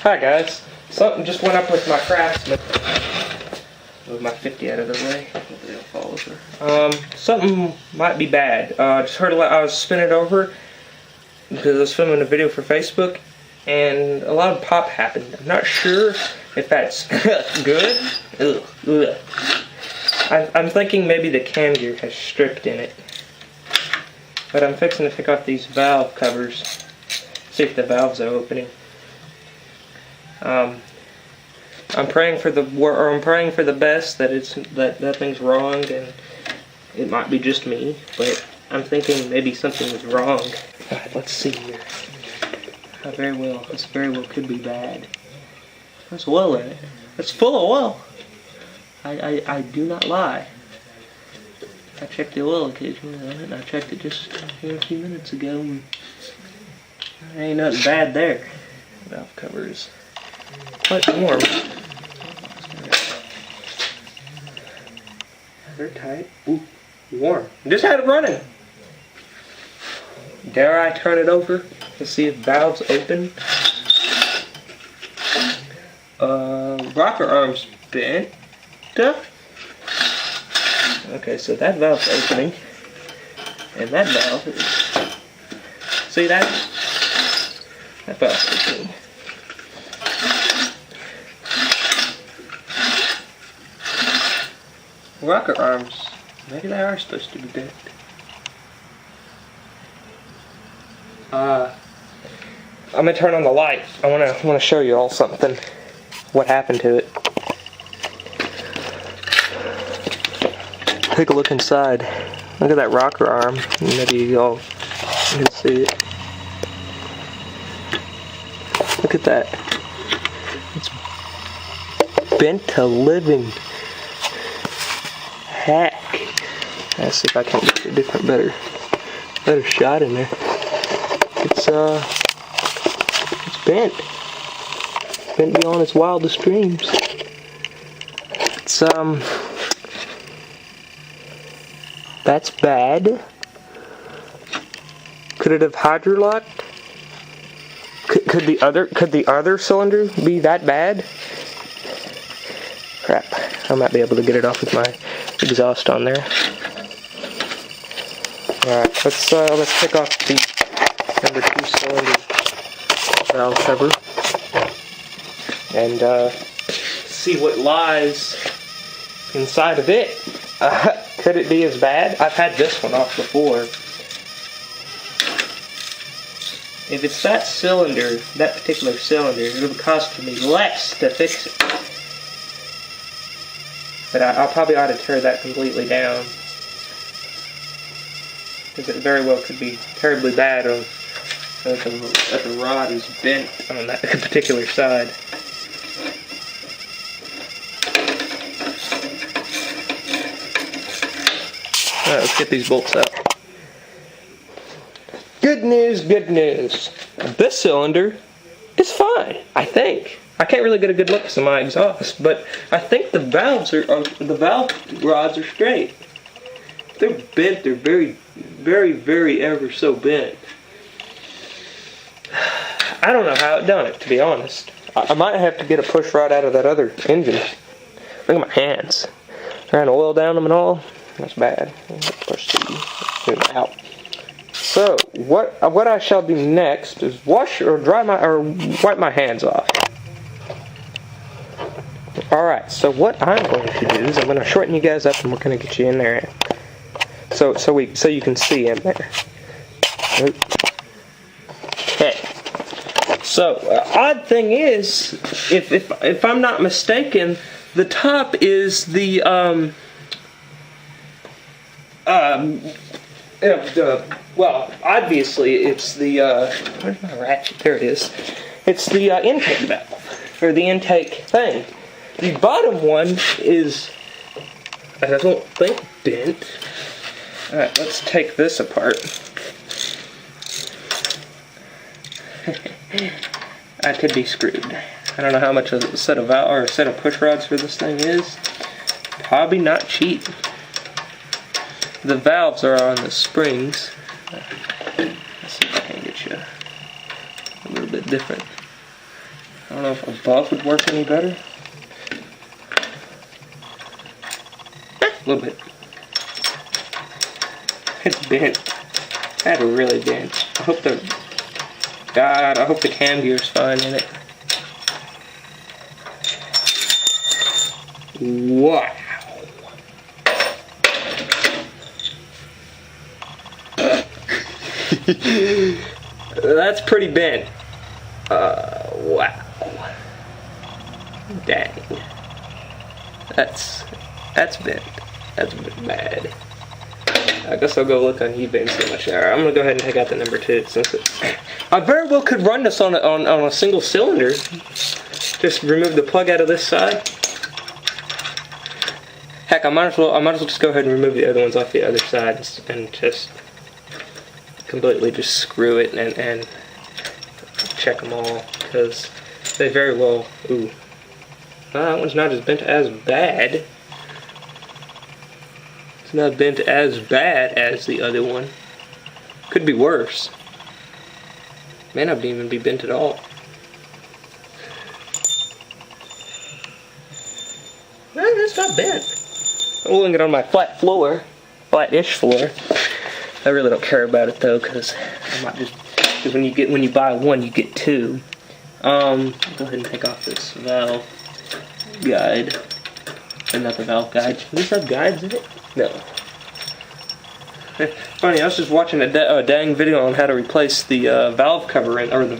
Hi guys, something just went up with my Craftsman. Move my 50 out of the way. Hopefully it'll fall over. Something might be bad. Just heard I was spinning it over because I was filming a video for Facebook, and a lot of pop happened. I'm not sure if that's good. Ugh. I'm thinking maybe the cam gear has stripped in it. But I'm fixing to pick off these valve covers. See if the valves are opening. I'm praying for the best that nothing's wrong, and it might be just me, but I'm thinking maybe something is wrong. Alright, let's see here. This very well could be bad. There's oil in it. It's full of oil. I do not lie. I check the oil occasionally on it, and I checked it just a few minutes ago, and there ain't nothing bad there. Valve covers. Quite warm. They're tight. Ooh, warm. Just had it running. Dare I turn it over to see if valves open? Rocker arm's bent. Okay, so that valve's opening, and that valve is. See that? That valve's opening. Rocker arms, maybe they are supposed to be bent. I'm gonna turn on the light. I wanna show you all something. What happened to it? Take a look inside. Look at that rocker arm. Maybe you all can see it. Look at that. It's bent to living heck. Let's see if I can get a different, better shot in there. It's bent. Bent beyond its wildest dreams. It's that's bad. Could it have hydrolocked? Could the other cylinder be that bad? Crap. I might be able to get it off with my exhaust on there. Alright, let's take off the number 2 cylinder valve cover and see what lies inside of it. Could it be as bad? I've had this one off before. If it's that cylinder, that particular cylinder, it'll cost me less to fix it. But I'll probably ought to tear that completely down, because it very well could be terribly bad if the rod is bent on that particular side. Alright, let's get these bolts out. Good news, good news. This cylinder is fine, I think. I can't really get a good look at my exhaust, but I think the valve rods are straight. They're bent. They're very, very, very ever so bent. I don't know how it done it, to be honest. I might have to get a push rod out of that other engine. Look at my hands. Trying to oil down them and all. That's bad. Push these out. So what I shall do next is wash or wipe my hands off. Alright, so what I'm going to do is I'm going to shorten you guys up, and we're going to get you in there. So you can see in there. Okay. So odd thing is, if I'm not mistaken, the top is the well, obviously it's the where's my ratchet? There it is. It's the intake valve, or the intake thing. The bottom one is, I don't think, bent. Alright, let's take this apart. I could be screwed. I don't know how much a set of push rods for this thing is. Probably not cheap. The valves are on the springs. Let's see if I can get you a little bit different. don't know if above would work any better. A little bit. It's bent. That's really bent. I hope the cam gear's fine in it. Wow. That's pretty bent. Wow. Dang. That's bent. That's a bit bad. I guess I'll go look on eBay and see how much they are. I'm gonna go ahead and take out the number 2 since I very well could run this on a single cylinder. Just remove the plug out of this side. Heck, I might as well just go ahead and remove the other ones off the other side and just completely just screw it and check them all, because they very well. Ooh, that one's not as bent as bad. It's not bent as bad as the other one. Could be worse. May not even be bent at all. Well, it's not bent. I'm rolling it on my flat floor, flat-ish floor. I really don't care about it though, because I might just. Because when you buy one, you get 2. Go ahead and take off this valve guide. Or not the valve guide. Does this have guides in it? No. Funny, I was just watching a dang video on how to replace the valve cover or the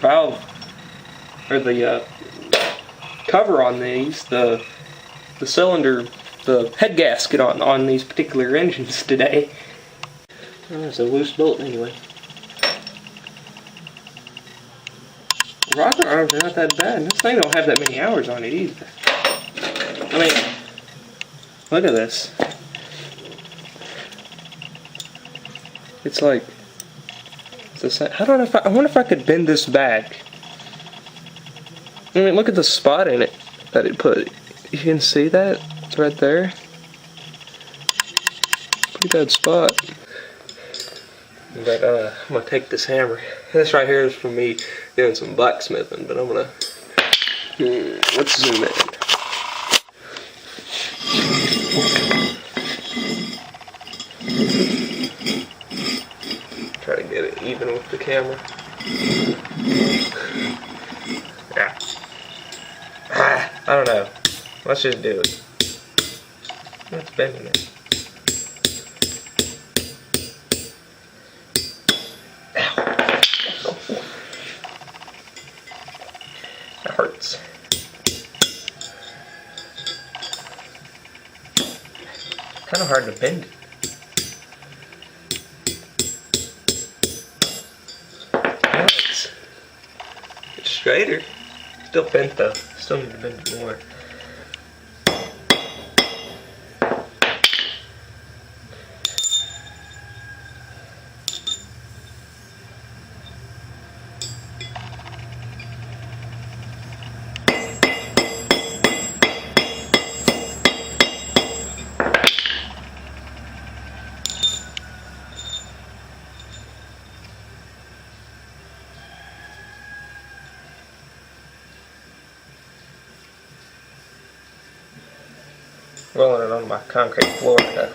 cover on these, the cylinder, the head gasket on these particular engines today. Oh, it's a loose bolt anyway. Rocker arms are not that bad. This thing don't have that many hours on it either. I mean, look at this. It's like, it's the same. I wonder if I could bend this back. I mean, look at the spot in it that it put. You can see that? It's right there. Pretty bad spot. But I'm gonna take this hammer. This right here is for me doing some blacksmithing, but I'm gonna let's zoom in. Try to get it even with the camera. Yeah. I don't know. Let's just do it. It's bending it. That hurts. Kind of hard to bend it. It's straighter. Still bent though. Still need to bend it more. Rolling it on my concrete floor now.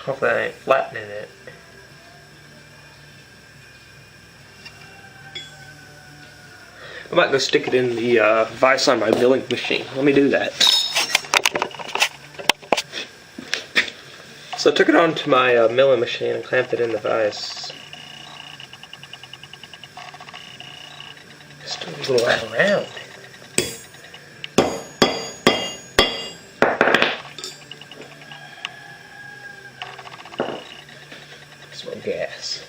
Hopefully I ain't flattening it. I might go stick it in the vise on my milling machine. Let me do that. So I took it onto my milling machine and clamped it in the vise. Just a little right around. Smell gas.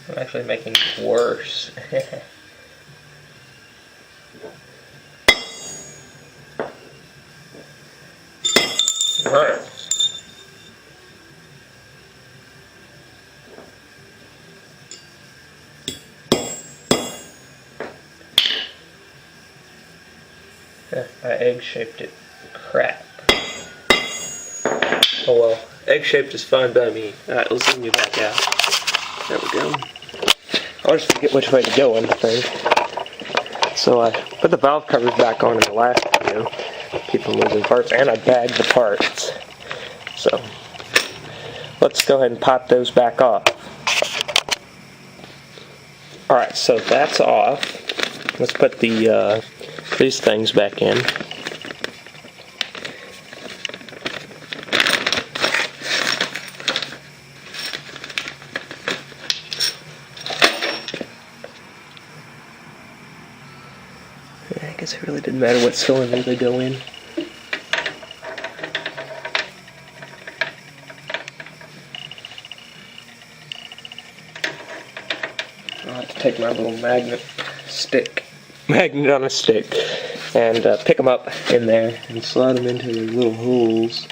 I'm actually making it worse. Alright. I egg-shaped it. Crap. Oh well. Egg-shaped is fine by me. Alright, let's zoom you back out. There we go. I always forget which way to go on the thing. So I put the valve covers back on in the last video. Keep from losing parts. And I bagged the parts. So, let's go ahead and pop those back off. Alright, so that's off. Let's put the these things back in. I guess it really didn't matter what cylinder they go in. I'll have to take my little magnet on a stick, and pick them up in there and slide them into their little holes.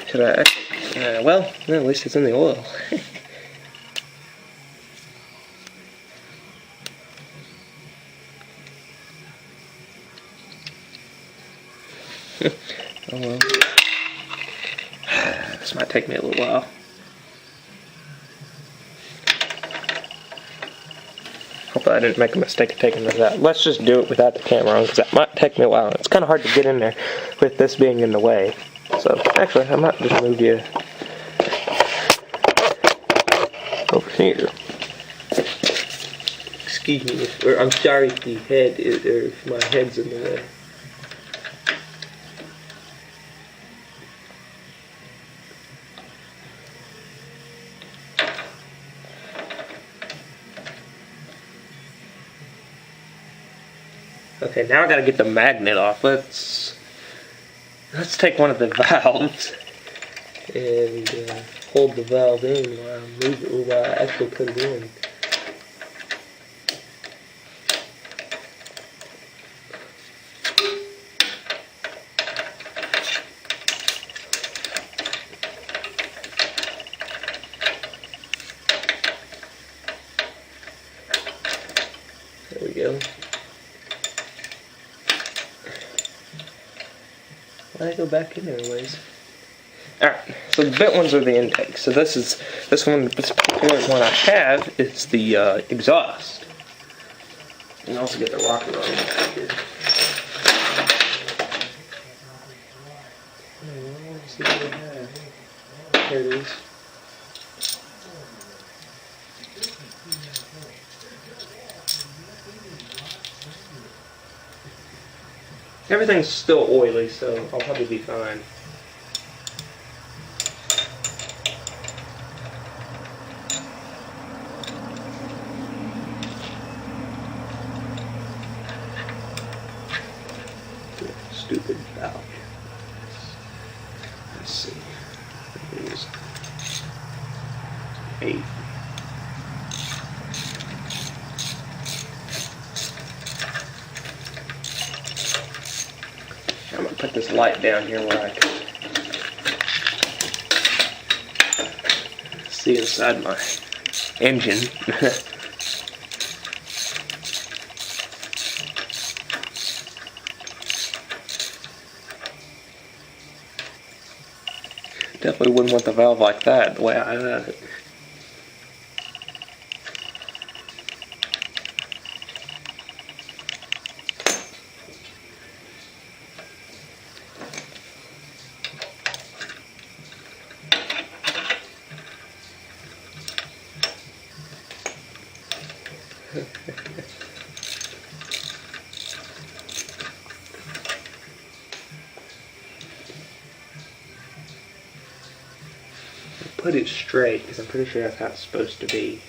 Should I? Well, at least it's in the oil. Oh well. This might take me a little while. Hopefully I didn't make a mistake of taking this out. Let's just do it without the camera on, because that might take me a while. It's kind of hard to get in there with this being in the way. So, actually, I might just move you over here. Excuse me, or I'm sorry if the head is, or if my head's in the way. Okay, now I gotta get the magnet off. Let's take one of the valves and hold the valve in while I move it, while I actually put it in. There we go. Why did I go back in there a ways? Alright, so the bent ones are the intake. So this particular one I have is the exhaust. And also get the rocker on here. There it is. Everything's still oily, so I'll probably be fine. Stupid valve. Let's see. It was 8. I'm going to put this light down here where I can see inside my engine. Definitely wouldn't want the valve like that, the way I had it. Put it straight, because I'm pretty sure that's how it's supposed to be.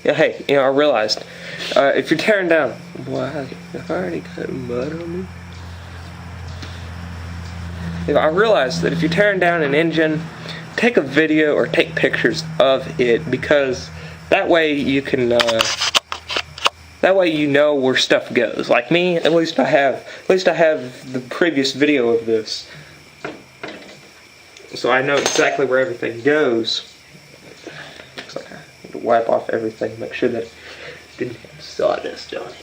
Yeah, hey, I realized, if you're tearing down, why, I've already got mud on me. I realized that if you're tearing down an engine, take a video or take pictures of it, because that way you can that way you know where stuff goes. Like me, at least I have the previous video of this, so I know exactly where everything goes. Looks like I need to wipe off everything, make sure that it didn't have sawdust on it.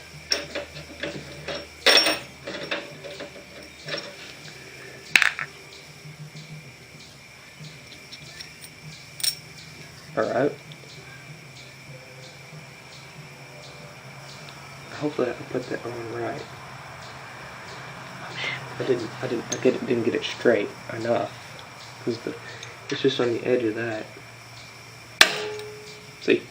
Alright. Hopefully I can put that on right. Oh man, I didn't get it straight enough, because it's just on the edge of that. See?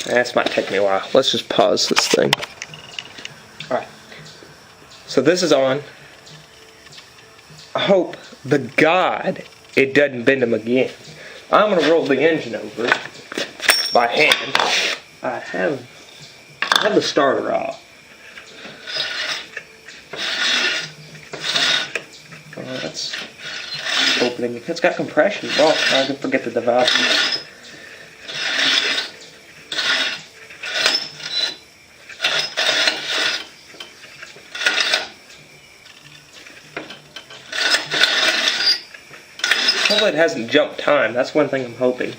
This might take me a while. Let's just pause this thing. Alright. So this is on. I hope the God it doesn't bend them again. I'm going to roll the engine over by hand. I have the starter off. Oh, that's opening. It's got compression. Oh, I can forget the valve. Hopefully it hasn't jumped time. That's one thing I'm hoping.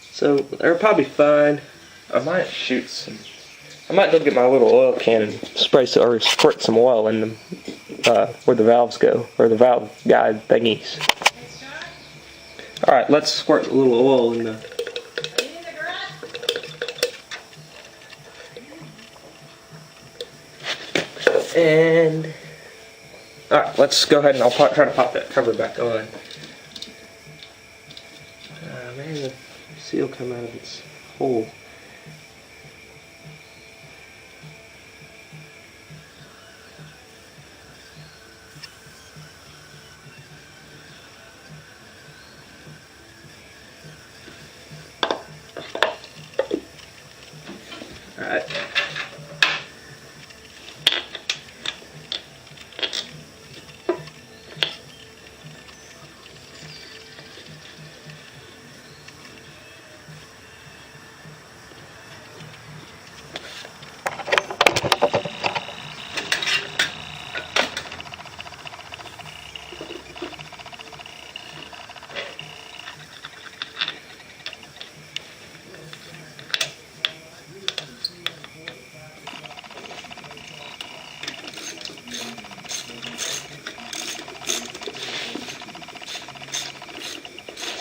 So they're probably fine. I might shoot some. I might go get my little oil can and squirt some oil in them where the valves go, or the valve guide thingies. All right, let's squirt a little oil in the. And all right, let's go ahead and I'll try to pop that cover back on. Man, the seal come out of its hole. Alright.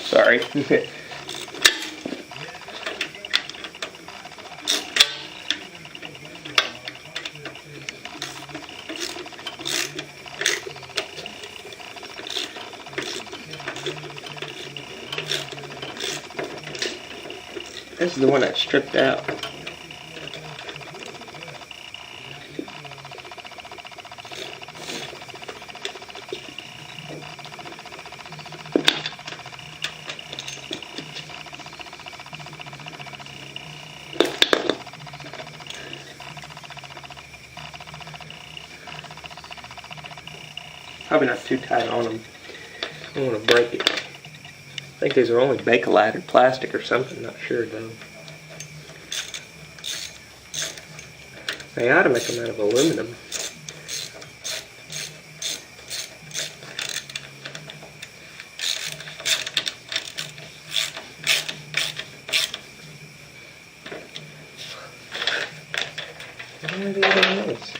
Sorry. This is the one that stripped out. Probably not too tight on them. I don't want to break it. I think these are only Bakelite plastic or something, not sure though. They ought to make them out of aluminum. I don't know the other one is.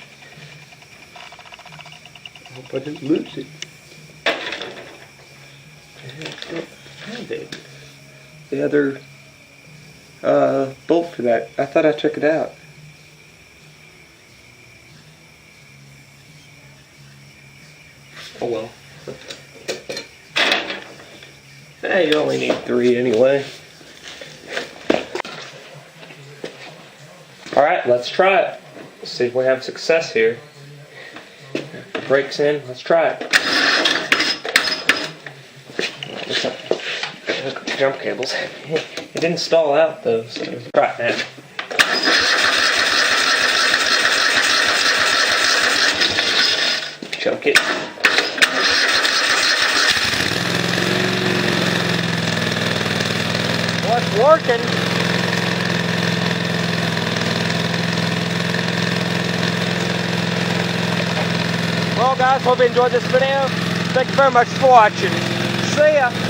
I hope I didn't lose it. The other bolt for that. I thought I took it out. Oh well. Hey, you only need 3 anyway. Alright, let's try it. Let's see if we have success here. The brake's in, let's try it. Jump cables. It didn't stall out though, so try it now. choke it. Well, it's working. Well guys, hope you enjoyed this video. Thank you very much for watching. See ya.